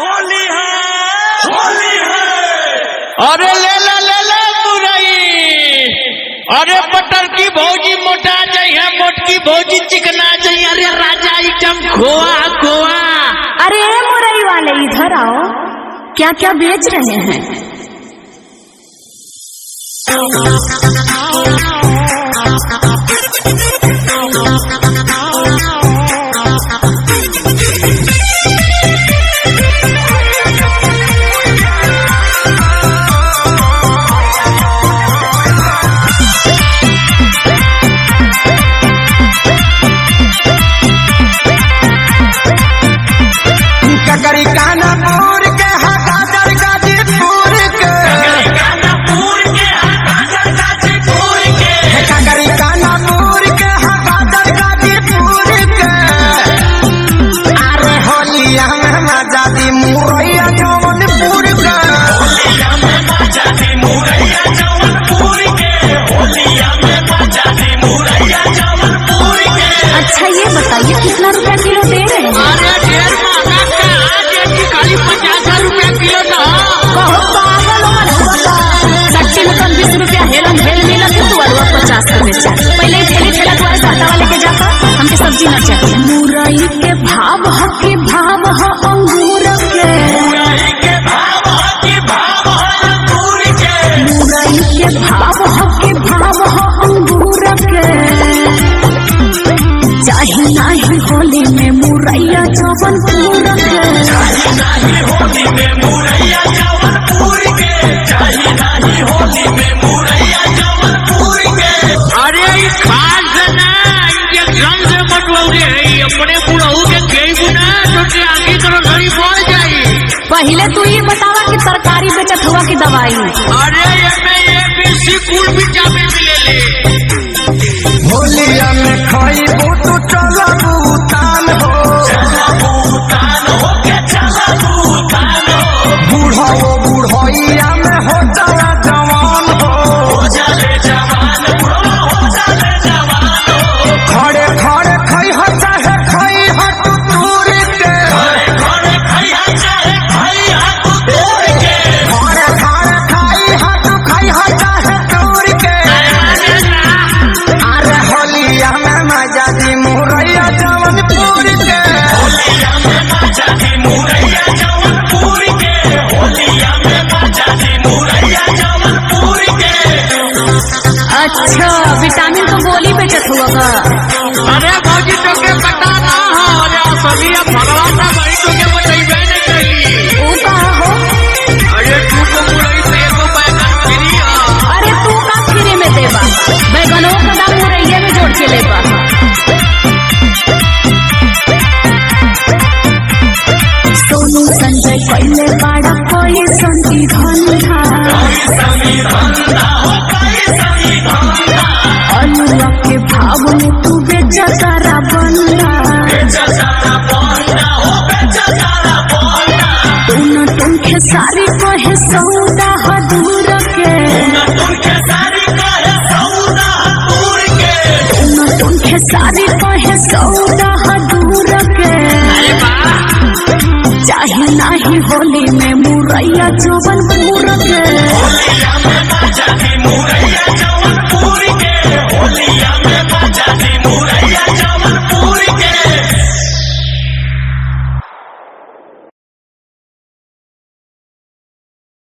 होली है होली है। अरे ले ले मुरई। अरे बटर की भौजी मोटा जाइए, मोटकी भौजी चिकना जाइए। अरे राजा आइटम खोआ खोआ। अरे मुरई वाले इधर आओ, क्या क्या बेच रहे हैं? ककरी कानापुर के हाथादर गाजीपुर के, कानापुर के हाथादर गाजीपुर के, ककरी कानापुर के हाथादर गाजीपुर के। अरे होलिया में मजा दी मुरैया जौनपुर के, होलिया में मजा दी मुरैया जौनपुर के, होलिया में मजा दी मुरैया जौनपुर के। अच्छा ये बताइए कितना रुपया किलो दे रहे हैं? अरे ढेर महंगा का आज एक खाली 50 रुपया किलो ना। बहुत पागल हो सच्ची में कम 20 रुपया हेलन हेल मिला तो 50 का बेचा। पहले ही ठेली ठेला तुम्हारे साटा वाले के जाता, हमके सब्जी न चाहिए। मुरई के भाव ह के भाव ह अंगूर के, मुरई के भाव ह के भाव ह अंगूर के, मुरई के भाव ह के भाव ह अंगूर के। चाहे नाही होली में मुरैया जौनपुर के, चाहे नाही होली में मुरैया जौनपुर के, चाहे नाही होली में मुरैया जौनपुर के। अरे ये खास ना इंजेक्शन से बटवारे है। अपने बुढ़ऊ के गई ना तो आगे तरह घड़ी बढ़ जाई। पहले तू ये बतावा कि तरकारी बेचत हुआ की दवाई? अरे ABC कुल विटामिन मिलेले। होलिया में खाइबू तो चला भूटान हो, चला भूटान हो के चला भूटान हो, बूढ़ा वो बूढ़ैया में हो चला जवान हो। हो जाले जवान बुढ़वा हो जाले जवान हो। खड़े खड़े खई हो चाहे खई हो तू दूर के, घरे घरे खैया चाहे खैया तू दूर के, खड़े खड़े खई हो तू खई हो चाहे दूर के। अरे होलिया में मजा दी मुरैया जौनपुर के, होलिया में मजा दी मुरैया जौनपुर के, होलिया में मजा दी मुरैया जौनपुर के। अच्छा विटामिन तो गोली बेचत हुआ का? अरे भौजी तो के पता ना हो। अरे सभी भगवान ना भाई तो के बताइबे नहीं करी। ऊ कहा हो? अरे तू को मुरई पे एको पैसा फ्री है। अरे तू का फ्री में देबा? बैगनों का दाम मुरैया में जोड़ के लेबा। सोनू संजय पहले बाड़ा कोई संती धंधा, संविधान हो कई संविधान, अलुआ के भाव में तू बेचा सारा बंदा। बेचा सारा बोंडा हो बेचा सारा बोंडा, दोनों तुमके सारी कहे सौदा हदूर के, तुमके सारी कहे सौदा दूर के। दोनों तुमके सारी कहे सौदा हदूर के। चाहे नाही होली में मुरैया जौनपुर के, होलिया में मजा दी मुरैया जौनपुर